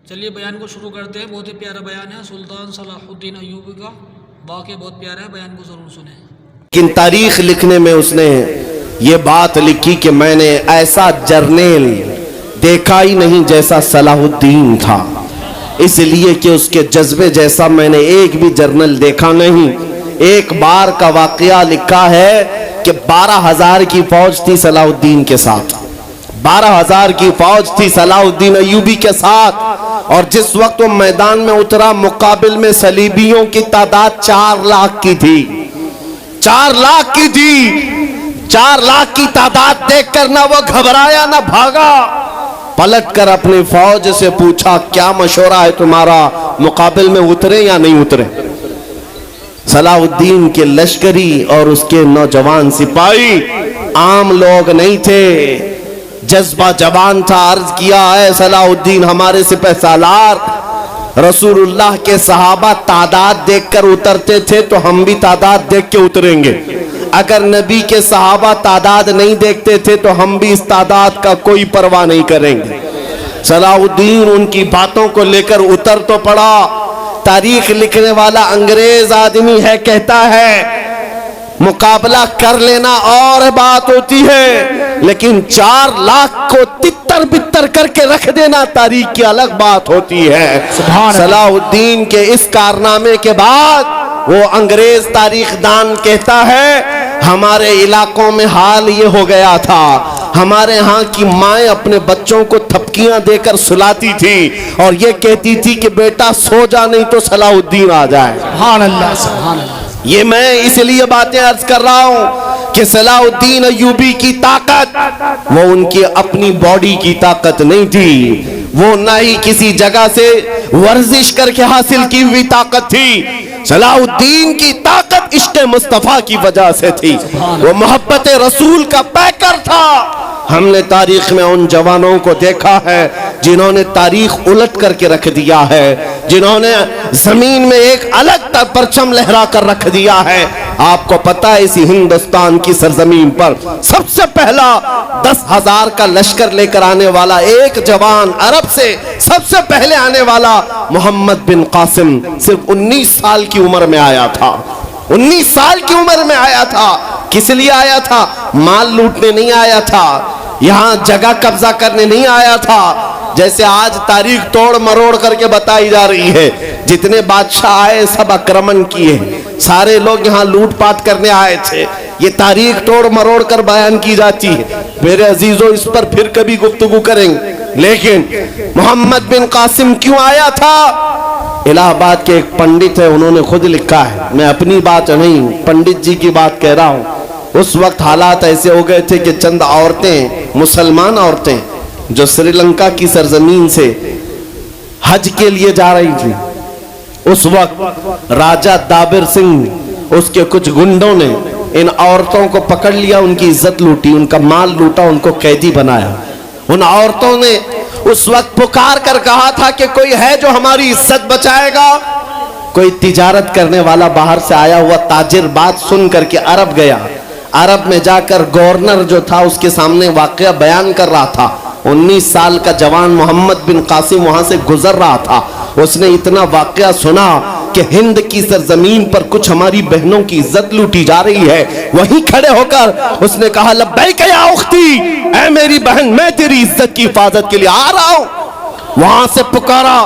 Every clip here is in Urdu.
چلیے بیان کو شروع کرتے ہیں. بہت ہی پیارا بیان ہے سلطان صلاح الدین ایوبی کا. واقعہ بہت پیارا ہے, بیان کو ضرور سنیں. لیکن تاریخ لکھنے میں اس نے یہ بات لکھی کہ میں نے ایسا جرنیل دیکھا ہی نہیں جیسا صلاح الدین تھا, اس لیے کہ اس کے جذبے جیسا میں نے ایک بھی جرنل دیکھا نہیں. ایک بار کا واقعہ لکھا ہے کہ 12,000 کی فوج تھی صلاح الدین کے ساتھ, 12,000 کی فوج تھی صلاح الدین ایوبی کے ساتھ, اور جس وقت وہ میدان میں اترا مقابل میں صلیبیوں کی تعداد 4 لاکھ کی تھی. 4 لاکھ کی تھی. 4 لاکھ کی تعداد دیکھ کر نہ وہ گھبرایا نہ بھاگا, پلٹ کر اپنی فوج سے پوچھا کیا مشورہ ہے تمہارا, مقابل میں اترے یا نہیں اترے. صلاح الدین کے لشکری اور اس کے نوجوان سپاہی عام لوگ نہیں تھے, جذبہ جوان تھا. عرض کیا ہے صلاح الدین ہمارے سپہ سالار, رسول اللہ کے صحابہ تعداد دیکھ کر اترتے تھے تو ہم بھی تعداد دیکھ کے اتریں گے. اگر نبی کے صحابہ تعداد نہیں دیکھتے تھے تو ہم بھی اس تعداد کا کوئی پرواہ نہیں کریں گے. صلاح الدین ان کی باتوں کو لے کر اتر تو پڑا. تاریخ لکھنے والا انگریز آدمی ہے, کہتا ہے مقابلہ کر لینا اور بات ہوتی ہے, لیکن 4 لاکھ کو تتر بتر کر کے رکھ دینا تاریخ کی الگ بات ہوتی ہے. صلاح الدین کے اس کارنامے کے بعد وہ انگریز تاریخ دان کہتا ہے ہمارے علاقوں میں حال یہ ہو گیا تھا, ہمارے ہاں کی مائیں اپنے بچوں کو تھپکیاں دے کر سلاتی تھی اور یہ کہتی تھی کہ بیٹا سو جا نہیں تو صلاح الدین آ جائے. سبحان اللہ, سبحان اللہ. یہ میں اس لیے باتیں عرض کر رہا ہوں کہ صلاح الدین ایوبی کی طاقت وہ ان کی اپنی باڈی کی طاقت نہیں تھی, وہ نہ ہی کسی جگہ سے ورزش کر کے حاصل کی ہوئی طاقت تھی. صلاح الدین کی طاقت عشق مصطفیٰ کی وجہ سے تھی, وہ محبت رسول کا پیکر تھا. ہم نے تاریخ میں ان جوانوں کو دیکھا ہے جنہوں نے تاریخ الٹ کر کے رکھ دیا ہے, جنہوں نے زمین میں ایک الگ پرچم لہرا کر رکھ دیا ہے. آپ کو پتا ہے اسی ہندوستان کی سرزمین پر سب سے پہلا 10,000 کا لشکر لے کر آنے والا ایک جوان, عرب سے سب سے پہلے آنے والا محمد بن قاسم صرف 19 سال کی عمر میں آیا تھا. 19 سال کی عمر میں آیا تھا. کس لیے آیا تھا؟ مال لوٹنے نہیں آیا تھا, یہاں جگہ قبضہ کرنے نہیں آیا تھا. جیسے آج تاریخ توڑ مروڑ کر کے بتائی جا رہی ہے, جتنے بادشاہ آئے سب اکرمن کیے, سارے لوگ یہاں لوٹ پاٹ کرنے آئے تھے. یہ تاریخ توڑ مروڑ کر بیان کی جاتی ہے. میرے عزیزوں اس پر پھر کبھی گفتگو کریں گے, لیکن محمد بن قاسم کیوں آیا تھا؟ الہ آباد کے ایک پنڈت ہے, انہوں نے خود لکھا ہے, میں اپنی بات نہیں پنڈت جی کی بات کہہ رہا ہوں. اس وقت حالات ایسے ہو گئے تھے کہ چند عورتیں, مسلمان عورتیں جو سری لنکا کی سرزمین سے حج کے لیے جا رہی تھی, اس وقت راجہ دابر سنگھ اس کے کچھ گنڈوں نے ان عورتوں کو پکڑ لیا, ان کی عزت لوٹی, ان کا مال لوٹا, ان کو قیدی بنایا. ان عورتوں نے اس وقت پکار کر کہا تھا کہ کوئی ہے جو ہماری عزت بچائے گا. کوئی تجارت کرنے والا باہر سے آیا ہوا تاجر بات سن کر کے عرب گیا. عرب میں جا کر گورنر جو تھا اس کے سامنے واقعہ بیان کر رہا تھا. 19 سال کا جوان محمد بن قاسم وہاں سے گزر رہا تھا. اس نے اتنا واقعہ سنا کہ ہند کی سرزمین پر کچھ ہماری بہنوں کی عزت لوٹی جا رہی ہے. وہیں کھڑے ہو کر اس نے کہا لبیک یا اختی, اے میری بہن میں تیری عزت کی حفاظت کے لیے آ رہا ہوں. وہاں سے پکارا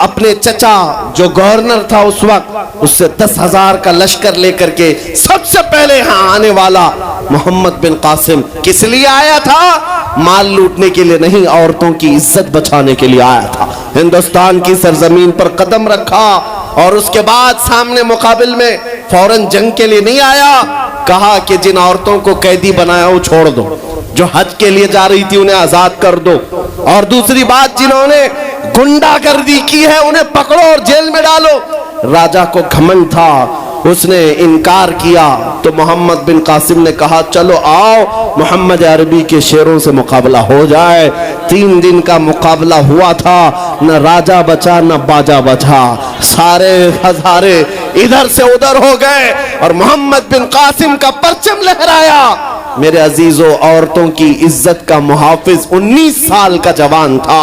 اپنے چچا جو گورنر تھا اس وقت, اس سے 10,000 کا لشکر لے کر کے سب سے پہلے یہاں آنے والا محمد بن قاسم کس لیے آیا تھا؟ مال لوٹنے کے لیے نہیں, عورتوں کی عزت بچانے کے لیے آیا تھا. ہندوستان کی سرزمین پر قدم رکھا اور اس کے بعد سامنے مقابل میں فوراً جنگ کے لیے نہیں آیا. کہا کہ جن عورتوں کو قیدی بنایا وہ چھوڑ دو, جو حج کے لیے جا رہی تھی انہیں آزاد کر دو, اور دوسری بات جنہوں نے گنڈا گردی کی ہے انہیں پکڑو اور جیل میں ڈالو. راجہ کو گھمنڈ تھا, اس نے انکار کیا تو محمد بن قاسم نے کہا چلو آؤ محمد عربی کے شیروں سے مقابلہ ہو جائے. 3 دن کا مقابلہ ہوا تھا, نہ راجہ بچا نہ باجا بچا, سارے ہزارے ادھر سے ادھر ہو گئے اور محمد بن قاسم کا پرچم لہرایا. میرے عزیزوں عورتوں کی عزت کا محافظ 19 سال کا جوان تھا,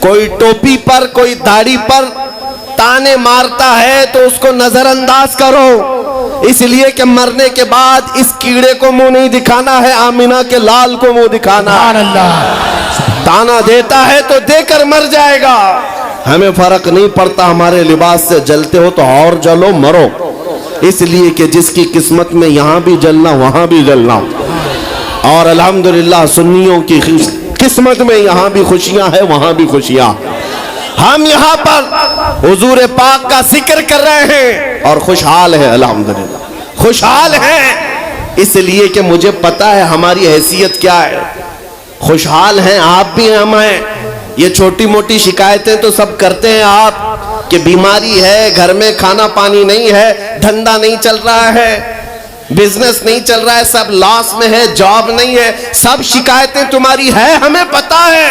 کوئی ٹوپی پر کوئی داڑھی پر تانے مارتا ہے تو اس کو نظر انداز کرو، اس لیے کہ مرنے کے بعد اس کیڑے کو منہ نہیں دکھانا ہے، آمینہ کے لال کو منہ دکھانا ہے. سبحان اللہ. تانا دیتا ہے تو دے کر مر جائے گا. ہمیں فرق نہیں پڑتا، ہمارے لباس سے جلتے ہو تو اور جلو مرو، اس لیے کہ جس کی قسمت میں یہاں بھی جلنا وہاں بھی جلنا. اور الحمدللہ سنیوں کی قسمت میں یہاں بھی خوشیاں ہیں وہاں بھی خوشیاں. ہم یہاں پر حضور پاک کا ذکر کر رہے ہیں اور خوشحال ہیں، الحمدللہ خوشحال ہیں، اس لیے کہ مجھے پتا ہے ہماری حیثیت کیا ہے. خوشحال ہیں آپ بھی، ہم ہیں. یہ چھوٹی موٹی شکایتیں تو سب کرتے ہیں آپ کہ بیماری ہے، گھر میں کھانا پانی نہیں ہے، دھندا نہیں چل رہا ہے، بزنس نہیں چل رہا ہے، سب لاس میں ہے، جاب نہیں ہے، سب شکایتیں تمہاری ہے، ہمیں پتا ہے.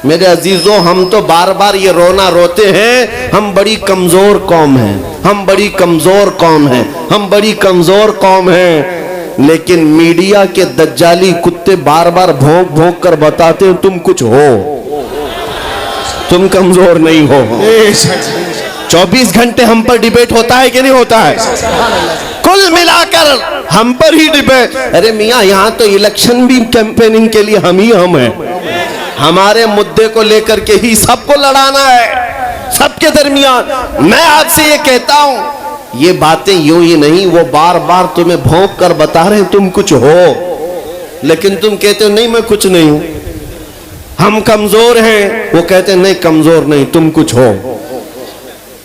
میرے عزیزوں ہم تو بار بار یہ رونا روتے ہیں، ہم بڑی کمزور قوم ہیں، ہم بڑی کمزور قوم ہیں، ہم بڑی کمزور قوم ہیں. لیکن میڈیا کے دجالی کتے بار بار بھونک بھونک کر بتاتے ہیں تم کچھ ہو، تم کمزور نہیں ہو. 24 گھنٹے ہم پر ڈیبیٹ ہوتا ہے کہ نہیں ہوتا ہے؟ کل ملا کر ہم پر ہی ڈیبیٹ. ارے میاں یہاں تو الیکشن بھی کیمپیننگ کے لیے ہم ہیں. ہمارے مدعے کو لے کر کے ہی سب کو لڑانا ہے، سب کے درمیان. میں آپ سے یہ کہتا ہوں یہ باتیں یوں ہی نہیں، وہ بار بار تمہیں بھونک کر بتا رہے ہیں تم کچھ ہو، لیکن تم کہتے ہو نہیں میں کچھ نہیں ہوں. ہم کمزور ہیں، وہ کہتے ہیں نہیں کمزور نہیں تم کچھ ہو.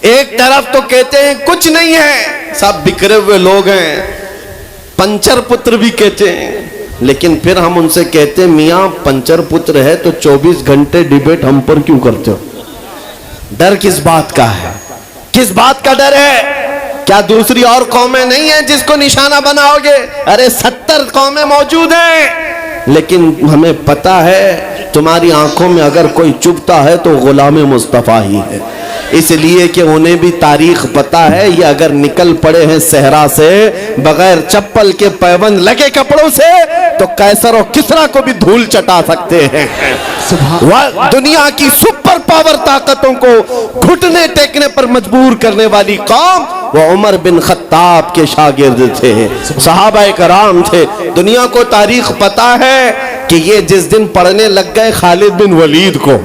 ایک طرف تو کہتے ہیں کچھ نہیں ہے، سب بکھرے ہوئے لوگ ہیں، پنچر پتر بھی کہتے ہیں. لیکن پھر ہم ان سے کہتے ہیں میاں پنچر پتر ہے تو 24 گھنٹے ڈیبیٹ ہم پر کیوں کرتے ہو؟ ڈر کس بات کا ہے؟ کس بات کا ڈر ہے؟ کیا دوسری اور قومیں نہیں ہیں جس کو نشانہ بناؤ گے؟ ارے 70 قومیں موجود ہیں، لیکن ہمیں پتا ہے تمہاری آنکھوں میں اگر کوئی چبھتا ہے تو غلام مصطفیٰ ہی ہے. اس لیے کہ انہیں بھی تاریخ پتا ہے، یہ اگر نکل پڑے ہیں صحرا سے بغیر چپل کے پیبند لگے کپڑوں سے تو قیصر و کسریٰ کو بھی دھول چٹا سکتے ہیں. دنیا کی سپر پاور طاقتوں کو گھٹنے ٹیکنے پر مجبور کرنے والی قوم وہ عمر بن خطاب کے شاگرد تھے، صحابہ کرام تھے. دنیا کو تاریخ پتا ہے کہ یہ جس دن پڑھنے لگ گئے خالد بن ولید کو،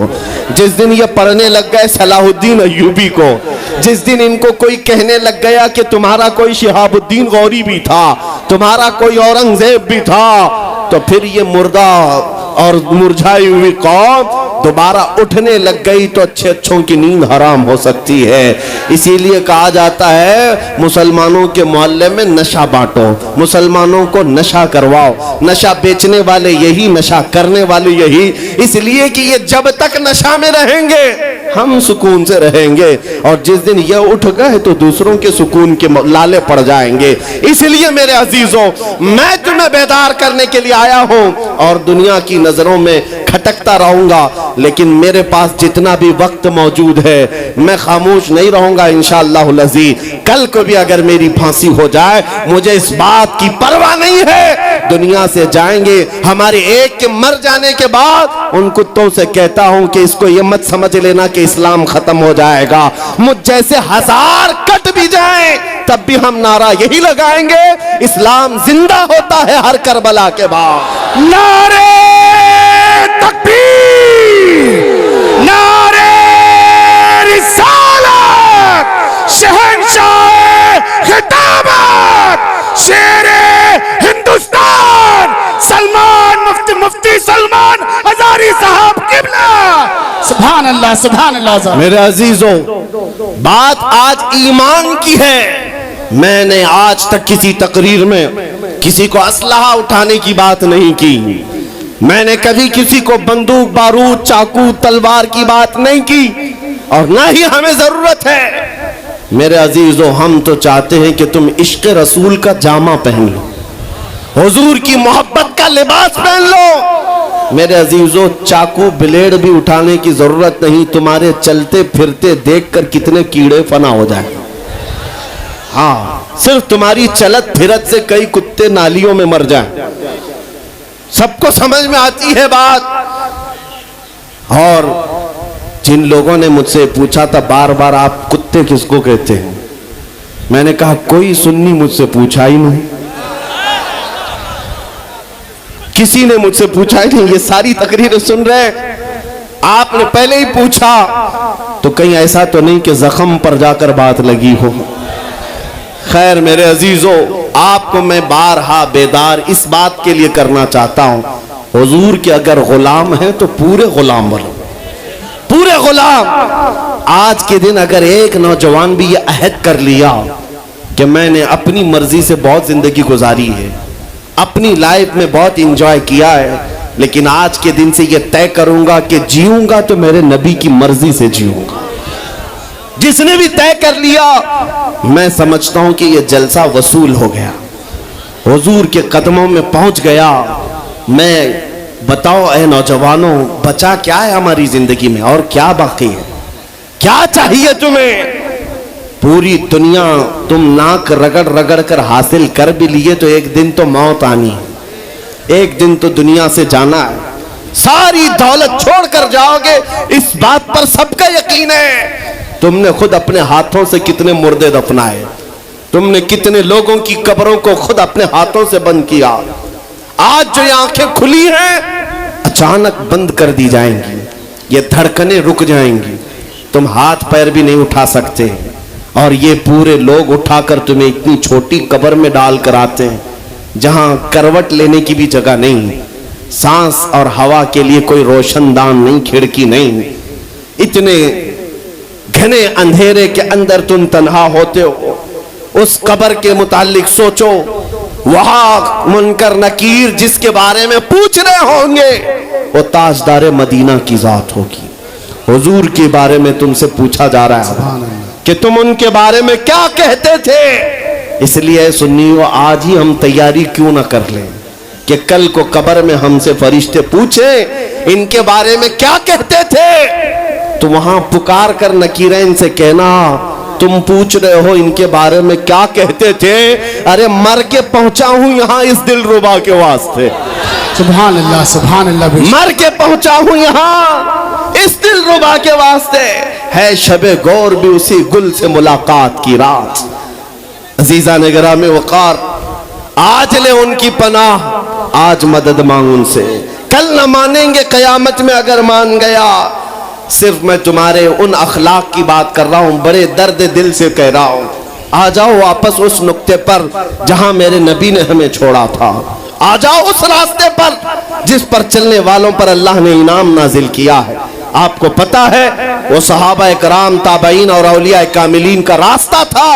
جس دن یہ پڑھنے لگ گئے صلاح الدین ایوبی کو، جس دن ان کو کوئی کہنے لگ گیا کہ تمہارا کوئی شہاب الدین غوری بھی تھا، تمہارا کوئی اورنگزیب بھی تھا، تو پھر یہ مردہ اور مرجھائی ہوئی قوم دوبارہ اٹھنے لگ گئی تو اچھے اچھوں کی نیند حرام ہو سکتی ہے. اسی لیے کہا جاتا ہے مسلمانوں کے محلے میں نشہ بانٹو، مسلمانوں کو نشہ کرواؤ. نشہ بیچنے والے یہی، نشہ کرنے والے یہی، اس لیے کہ یہ جب تک نشہ میں رہیں گے ہم سکون سے رہیں گے، اور جس دن یہ اٹھ گئے تو دوسروں کے سکون کے لالے پڑ جائیں گے. اس لیے میرے عزیزوں میں تمہیں بیدار کرنے کے لیے آیا ہوں اور دنیا کی نظروں میں کھٹکتا رہوں گا، لیکن میرے پاس جتنا بھی وقت موجود ہے میں خاموش نہیں رہوں گا انشاءاللہ العزیز. کل کو بھی اگر میری پھانسی ہو جائے مجھے اس بات کی پرواہ نہیں ہے، دنیا سے جائیں گے. ہمارے ایک کے مر جانے کے بعد ان کتوں سے کہتا ہوں کہ اس کو یہ مت سمجھ لینا کہ اسلام ختم ہو جائے گا. مجھ جیسے 1000 کٹ بھی جائیں تب بھی ہم نعرہ یہی لگائیں گے اسلام زندہ ہوتا ہے ہر کربلا کے بعد. نعرے تکبیر، نعرے رسالت، شہنشاہ خطابت، شیر ہندوستان سلمان مفتی سلمان ہزاری صاحب قبلہ. سبحان اللہ سبحان اللہ. میرے عزیزوں بات آج ایمان کی ہے. میں نے آج تک کسی تقریر میں کسی کو اسلحہ اٹھانے کی بات نہیں کی، میں نے کبھی کسی کو بندوق بارود چاقو تلوار کی بات نہیں کی، اور نہ ہی ہمیں ضرورت ہے. میرے عزیزوں ہم تو چاہتے ہیں کہ تم عشق رسول کا جامہ پہن لو، حضور کی محبت کا لباس پہن لو. میرے عزیزوں چاقو بلیڈ بھی اٹھانے کی ضرورت نہیں، تمہارے چلتے پھرتے دیکھ کر کتنے کیڑے فنا ہو جائیں. ہاں صرف تمہاری چلت پھرت سے کئی کتے نالیوں میں مر جائیں. سب کو سمجھ میں آتی ہے بات. اور جن لوگوں نے مجھ سے پوچھا تھا بار بار آپ کتے کس کو کہتے ہیں, میں نے کہا کوئی سنی مجھ سے پوچھا ہی نہیں, کسی نے مجھ سے پوچھا ہی نہیں. یہ ساری تقریریں سن رہے ہیں, آپ نے پہلے ہی پوچھا تو کہیں ایسا تو نہیں کہ زخم پر جا کر بات لگی ہو. خیر میرے عزیزو, آپ کو میں بارہا بیدار اس بات کے لیے کرنا چاہتا ہوں, حضور کے اگر غلام ہیں تو پورے غلام بنو, پورے غلام. آج کے دن اگر ایک نوجوان بھی یہ عہد کر لیا کہ میں نے اپنی مرضی سے بہت زندگی گزاری ہے, اپنی لائف میں بہت انجوائے کیا ہے, لیکن آج کے دن سے یہ طے کروں گا کہ جیوں گا تو میرے نبی کی مرضی سے جیوں گا. جس نے بھی طے کر لیا, میں سمجھتا ہوں کہ یہ جلسہ وصول ہو گیا, حضور کے قدموں میں پہنچ گیا. میں بتاؤ اے نوجوانوں, بچا کیا ہے ہماری زندگی میں اور کیا باقی ہے؟ کیا چاہیے تمہیں؟ پوری دنیا تم ناک رگڑ رگڑ کر حاصل کر بھی لیے تو ایک دن تو موت آنی ہے, ایک دن تو دنیا سے جانا ہے. ساری دولت چھوڑ کر جاؤ گے, اس بات پر سب کا یقین ہے. تم نے خود اپنے ہاتھوں سے کتنے مردے دفنائے, تم نے کتنے لوگوں کی قبروں کو خود اپنے ہاتھوں سے بند کیا. آج جو یہ آنکھیں کھلی ہیں اچانک بند کر دی جائیں گی, یہ دھڑکنیں رک جائیں گی, تم ہاتھ پیر بھی نہیں اٹھا سکتے, اور یہ پورے لوگ اٹھا کر تمہیں اتنی چھوٹی قبر میں ڈال کر آتے ہیں جہاں کروٹ لینے کی بھی جگہ نہیں, سانس اور ہوا کے لیے کوئی روشن دان نہیں, کھڑکی نہیں. اتنے گھنے اندھیرے کے اندر تم تنہا ہوتے ہو. اس قبر کے متعلق سوچو, وہاں منکر نکیر جس کے بارے میں پوچھ رہے ہوں گے وہ تاجدار مدینہ کی ذات ہوگی. حضور کے بارے میں تم سے پوچھا جا رہا ہے کہ تم ان کے بارے میں کیا کہتے تھے. اس لیے سنیو, آج ہی ہم تیاری کیوں نہ کر لیں کہ کل کو قبر میں ہم سے فرشتے پوچھیں ان کے بارے میں کیا کہتے تھے, تو وہاں پکار کر نکیرین سے کہنا تم پوچھ رہے ہو ان کے بارے میں کیا کہتے تھے, ارے مر کے پہنچا ہوں یہاں اس دل ربا کے واسطے. سبحان اللہ, سبحان اللہ. مر کے پہنچا ہوں یہاں اس دل ربا کے واسطے. ہے شب گور بھی اسی گل سے ملاقات کی رات. عزیزان گرامی وقار, آج لے ان کی پناہ, آج مدد مانگ ان سے, کل نہ مانیں گے قیامت میں اگر مان گیا. صرف میں تمہارے ان اخلاق کی بات کر رہا ہوں, بڑے درد دل سے کہہ رہا ہوں. آ جاؤ واپس اس نقطے پر جہاں میرے نبی نے ہمیں چھوڑا تھا, آ جاؤ اس راستے پر جس پر چلنے والوں پر اللہ نے انعام نازل کیا ہے. آپ کو پتا ہے وہ صحابہ کرام, تابعین اور اولیاء کاملین کا راستہ تھا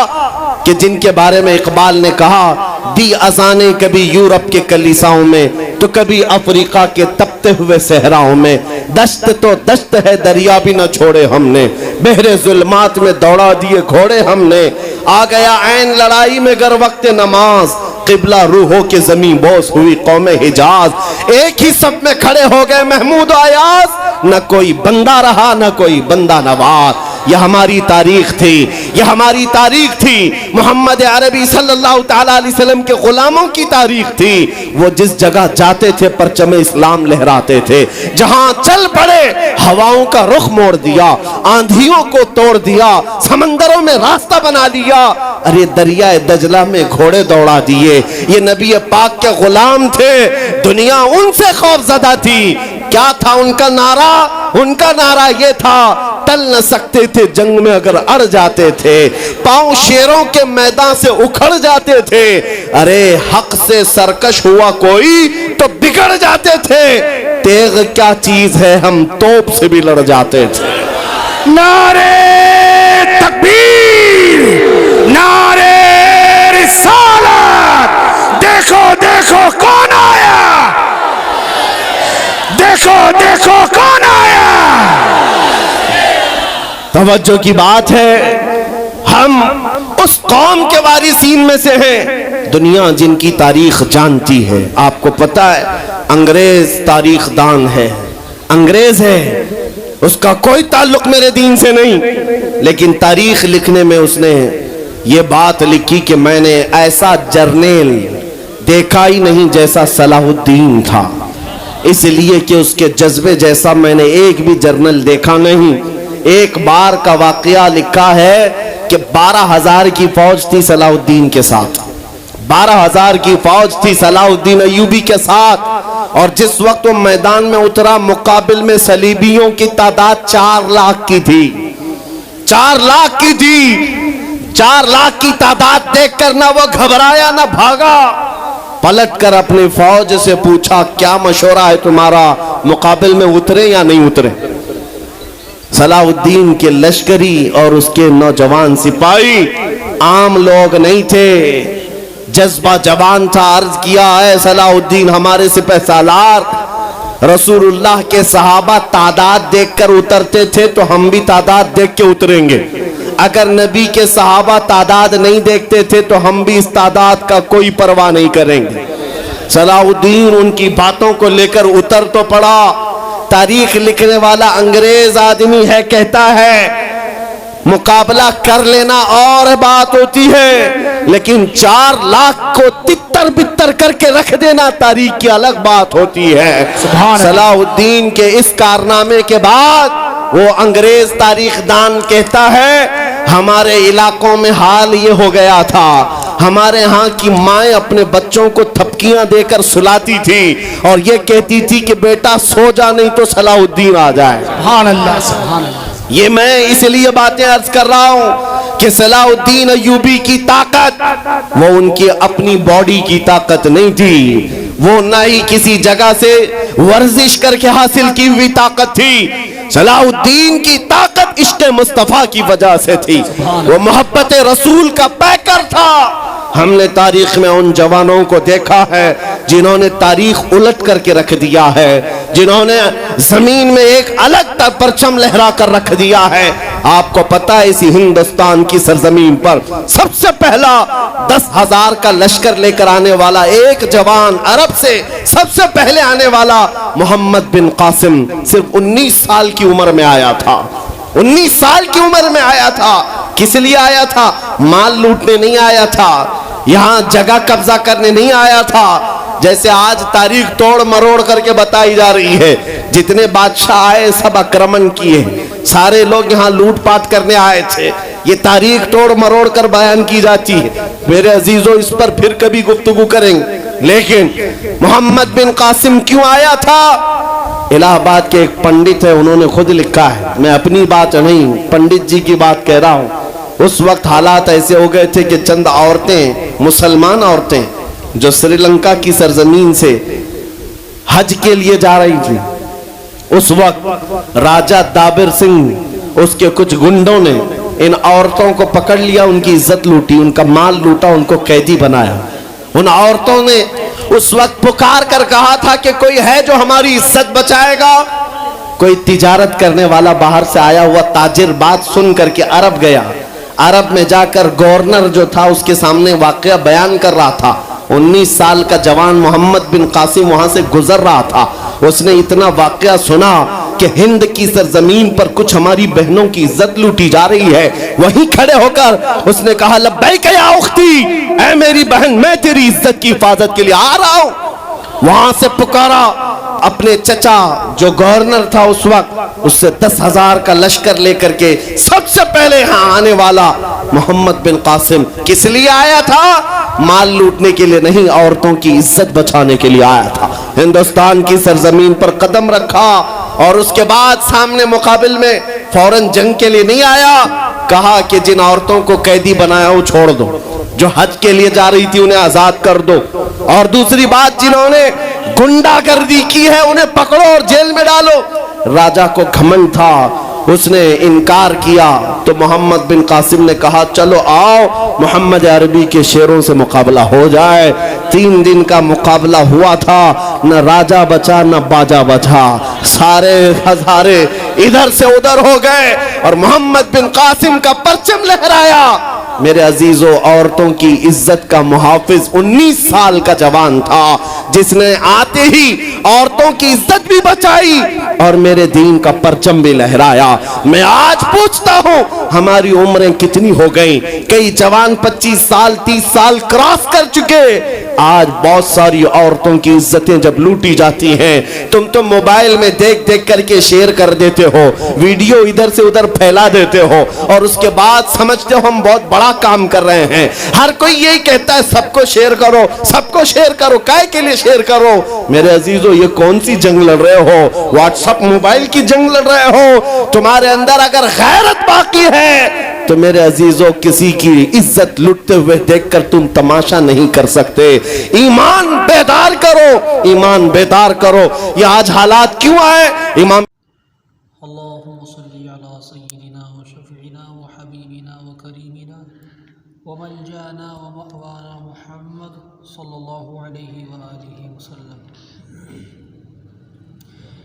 کہ جن کے بارے میں اقبال نے کہا, دی اذانیں کبھی یورپ کے کلیساؤں میں تو کبھی افریقہ کے تپتے ہوئے صحراؤں میں, دشت تو دشت ہے دریا بھی نہ چھوڑے ہم نے, بحر ظلمات میں دوڑا دیے گھوڑے ہم نے, آ گیا عین لڑائی میں گر وقت نماز, قبلہ روحوں کے زمین بوس ہوئی قوم حجاز. ایک ہی صف میں کھڑے ہو گئے محمود و ایاز, نہ کوئی بندہ رہا نہ کوئی بندہ نواز. یہ ہماری تاریخ تھی, یہ ہماری تاریخ تھی, محمد عربی صلی اللہ تعالیٰ علیہ وسلم کے غلاموں کی تاریخ تھی. وہ جس جگہ جاتے تھے پرچم اسلام لہراتے تھے, جہاں چل پڑے ہواؤں کا رخ موڑ دیا, آندھیوں کو توڑ دیا, سمندروں میں راستہ بنا لیا, ارے دریائے دجلہ میں گھوڑے دوڑا دیے. یہ نبی پاک کے غلام تھے, دنیا ان سے خوف زدہ تھی. کیا تھا ان کا نعرہ؟ ان کا نعرہ یہ تھا, ٹل نہ سکتے تھے جنگ میں اگر اڑ جاتے تھے, پاؤں شیروں کے میدان سے اکھڑ جاتے تھے, ارے حق سے سرکش ہوا کوئی تو بگڑ جاتے تھے, تیغ کیا چیز ہے ہم توپ سے بھی لڑ جاتے تھے. نعرے تکبیر, نعرے رسالت. دیکھو دیکھو کون آیا, دیکھو دیکھو کون آیا. توجہ کی بات ہے, ہم اس قوم کے وارثین میں سے ہیں دنیا جن کی تاریخ جانتی ہے. آپ کو پتا ہے انگریز تاریخ دان ہے, انگریز ہے, اس کا کوئی تعلق میرے دین سے نہیں, لیکن تاریخ لکھنے میں اس نے یہ بات لکھی کہ میں نے ایسا جرنیل دیکھا ہی نہیں جیسا صلاح الدین تھا، اس لیے کہ اس کے جذبے جیسا میں نے ایک بھی جرنل دیکھا نہیں۔ ایک بار کا واقعہ لکھا ہے کہ 12,000 کی فوج تھی صلاح الدین کے ساتھ، 12,000 کی فوج تھی صلاح الدین ایوبی کے ساتھ، اور جس وقت وہ میدان میں اترا مقابل میں صلیبیوں کی تعداد 4 لاکھ کی تھی، 4 لاکھ کی تھی۔ 4 لاکھ کی تعداد دیکھ کر نہ وہ گھبرایا نہ بھاگا، پلٹ کر اپنی فوج سے پوچھا کیا مشورہ ہے تمہارا، مقابل میں اترے یا نہیں اترے؟ صلاح الدین کے لشکری اور اس کے نوجوان سپاہی عام لوگ نہیں تھے، جذبہ جوان تھا۔ عرض کیا ہے صلاح الدین ہمارے سپہ سالار، رسول اللہ کے صحابہ تعداد دیکھ کر اترتے تھے تو ہم بھی تعداد دیکھ کے اتریں گے، اگر نبی کے صحابہ تعداد نہیں دیکھتے تھے تو ہم بھی اس تعداد کا کوئی پرواہ نہیں کریں گے۔ صلاح الدین ان کی باتوں کو لے کر اتر تو پڑا۔ تاریخ لکھنے والا انگریز آدمی ہے، کہتا ہے مقابلہ کر لینا اور بات ہوتی ہے، لیکن 4 لاکھ کو تتر بتر کر کے رکھ دینا تاریخ کی الگ بات ہوتی ہے۔ صلاح الدین کے اس کارنامے کے بعد وہ انگریز تاریخ دان کہتا ہے ہمارے علاقوں میں حال یہ ہو گیا تھا، ہمارے ہاں کی مائیں اپنے بچوں کو تھپکیاں دے کر سلاتی تھی اور یہ کہتی تھی کہ بیٹا سو جا نہیں تو صلاح الدین آ جائے۔ سبحان اللہ، سبحان اللہ۔ یہ میں اس لیے باتیں عرض کر رہا ہوں کہ صلاح الدین ایوبی کی طاقت وہ ان کی اپنی باڈی کی طاقت نہیں تھی، وہ نہ ہی کسی جگہ سے ورزش کر کے حاصل کی ہوئی طاقت تھی۔ صلاح الدین کی طاقت عشق مصطفیٰ کی وجہ سے تھی، وہ محبت رسول کا پیکر تھا۔ ہم نے تاریخ میں ان جوانوں کو دیکھا ہے جنہوں نے تاریخ الٹ کر کے رکھ دیا ہے، جنہوں نے زمین میں ایک الگ پرچم لہرا کر رکھ دیا ہے۔ آپ کو پتہ ہے اسی ہندوستان کی سرزمین پر سب سے پہلا 10,000 کا لشکر لے کر آنے والا ایک جوان عرب سے سب سے پہلے آنے والا محمد بن قاسم صرف 19 سال کی عمر میں آیا تھا، 19 سال کی عمر میں آیا تھا۔ کس لیے آیا تھا؟ مال لوٹنے نہیں آیا تھا، یہاں جگہ قبضہ کرنے نہیں آیا تھا، جیسے آج تاریخ توڑ مروڑ کر کے بتائی جا رہی ہے۔ جتنے بادشاہ آئے سب اکرمن کیے، سارے لوگ یہاں لوٹ پاٹ کرنے آئے تھے، یہ تاریخ توڑ مروڑ کر بیان کی جاتی ہے۔ میرے عزیزوں اس پر پھر کبھی گفتگو کریں گے، لیکن محمد بن قاسم کیوں آیا تھا؟ الہ آباد کے ایک پنڈت ہے، انہوں نے خود لکھا ہے، میں اپنی بات نہیں پنڈت جی کی بات کہہ رہا ہوں۔ اس وقت حالات ایسے ہو گئے تھے کہ چند عورتیں، مسلمان عورتیں جو سری لنکا کی سرزمین سے حج کے لیے جا رہی تھیں، اس وقت راجہ دابر سنگھ اس کے کچھ گنڈوں نے ان عورتوں کو پکڑ لیا، ان کی عزت لوٹی، ان کا مال لوٹا، ان کو قیدی بنایا۔ ان عورتوں نے اس وقت پکار کر کہا تھا کہ کوئی ہے جو ہماری عزت بچائے گا۔ کوئی تجارت کرنے والا باہر سے آیا ہوا تاجر بات سن کر کے عرب گیا، عرب میں جا کر گورنر جو تھا اس کے سامنے واقعہ بیان کر رہا تھا۔ 19 سال کا جوان محمد بن قاسم وہاں سے گزر رہا تھا، اس نے اتنا واقعہ سنا کہ ہند کی سرزمین پر کچھ ہماری بہنوں کی عزت لوٹی جا رہی ہے۔ وہیں کھڑے ہو کر اس نے کہا لبیک یا اختی، اے میری بہن میں تیری عزت کی حفاظت کے لیے آ رہا ہوں۔ وہاں سے پکارا اپنے چچا جو گورنر تھا اس وقت، اس سے 10,000 کا لشکر لے کر کے سب سے پہلے یہاں آنے والا محمد بن قاسم کس لیے آیا تھا؟ مال لوٹنے کے لیے نہیں، عورتوں کی عزت بچانے کے لیے آیا تھا۔ ہندوستان کی سرزمین پر قدم رکھا اور اس کے بعد سامنے مقابل میں فوراً جنگ کے لیے نہیں آیا، کہا کہ جن عورتوں کو قیدی بنایا وہ چھوڑ دو، جو حج کے لیے جا رہی تھی انہیں آزاد کر دو، اور دوسری بات جنہوں نے گنڈا گردی کی ہے انہیں پکڑو اور جیل میں ڈالو۔ راجہ کو گھمنڈ تھا، اس نے انکار کیا تو محمد بن قاسم نے کہا چلو آؤ محمد عربی کے شیروں سے مقابلہ ہو جائے۔ 3 دن کا مقابلہ ہوا تھا، نہ راجہ بچا نہ باجا بچا، سارے ہزارے ادھر سے ادھر ہو گئے اور محمد بن قاسم کا پرچم لہرایا۔ میرے عزیزوں عورتوں کی عزت کا محافظ 19 سال کا جوان تھا، جس نے آتے ہی عورتوں کی عزت بھی بچائی اور میرے دین کا پرچم بھی لہرایا۔ میں آج پوچھتا ہوں ہماری عمریں کتنی ہو گئیں، کئی جوان 25 سال 30 سال کراس کر چکے، آج بہت ساری عورتوں کی عزتیں جب لوٹی جاتی ہیں، تم تو موبائل میں دیکھ دیکھ کر کے شیئر کر دیتے ہو، ویڈیو ادھر سے ادھر پھیلا دیتے ہو اور اس کے بعد سمجھتے ہو ہم بہت بڑا کام کر رہے ہیں۔ ہر کوئی یہی کہتا ہے سب کو شیئر کرو، سب کو شیئر کرو، کائے کے لیے شیئر کرو؟ میرے عزیزو یہ کون سی جنگ لڑ رہے ہو؟ واٹس ایپ موبائل کی جنگ لڑ رہے ہو؟ تمہارے اندر اگر غیرت باقی ہے تو میرے عزیزو کسی کی عزت لٹتے ہوئے دیکھ کر تم تماشا نہیں کر سکتے۔ ایمان بیدار کرو، ایمان بیدار کرو۔ یہ آج حالات کیوں آئے؟ امام اللہم صلی علی سیدنا و شفیعنا و حبیبنا و کریمنا و ملجانا و مأوانا محمد صلی اللہ علیہ وآلہ وسلم۔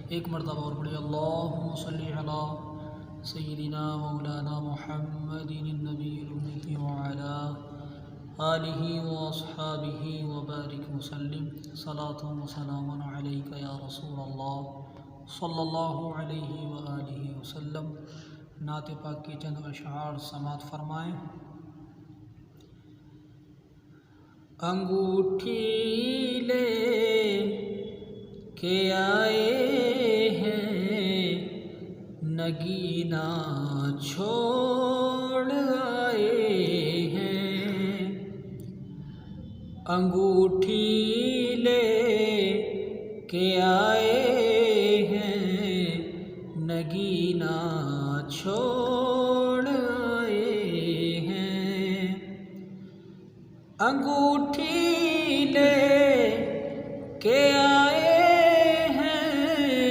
ایک مرتبہ اور پڑھی، اللہم صلی علی سیدنا مولانا محمد النبی الأمی وعلا آلہ و اصحابہ و بارک وسلم، صلاۃ و سلام علیک یا رسول اللہ صلی اللہ علیہ وآلہ وسلم۔ نعت پاک کی چند اشعار سماعت فرمائیں۔ انگوٹھی لے کے آئے ہیں، نگینہ چھوڑ آئے ہیں، انگوٹھی لے کے آئے ہیں، نگینہ چھوڑ آئے ہیں، انگوٹھی لے کے آئے ہیں،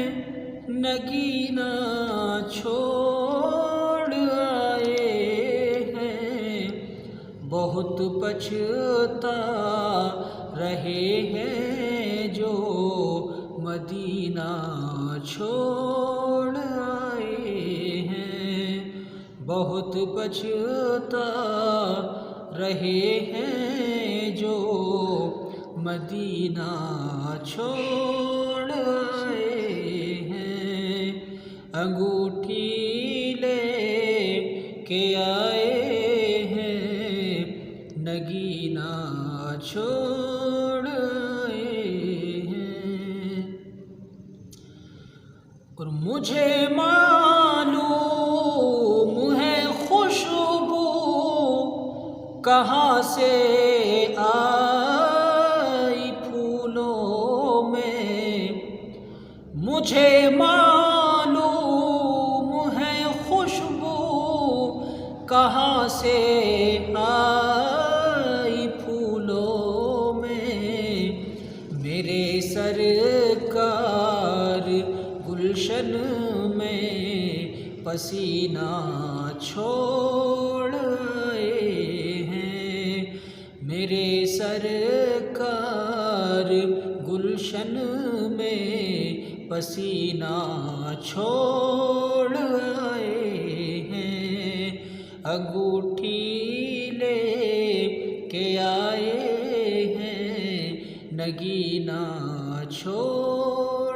نگینہ چھوڑ آئے ہیں، بہت پچھتا رہے ہیں جو مدینہ چھوڑ آئے ہیں، بہت پچھتا رہے ہیں جو مدینہ چھوڑ آئے ہیں، انگوٹھی لے کے آئے ہیں، نگینہ چھوڑ آئے ہیں، اور مجھے معلوم ہے خوشبو کہاں سے آئی پھولوں میں، مجھے معلوم ہے خوشبو کہاں سے آئی پھولوں میں، میرے سرکار گلشن میں پسینہ چھوڑ آئے ہیں، میرے سرکار گلشن میں پسینہ چھوڑ آئے ہیں، انگوٹھی لے کے آئے ہیں، نگینہ چھوڑ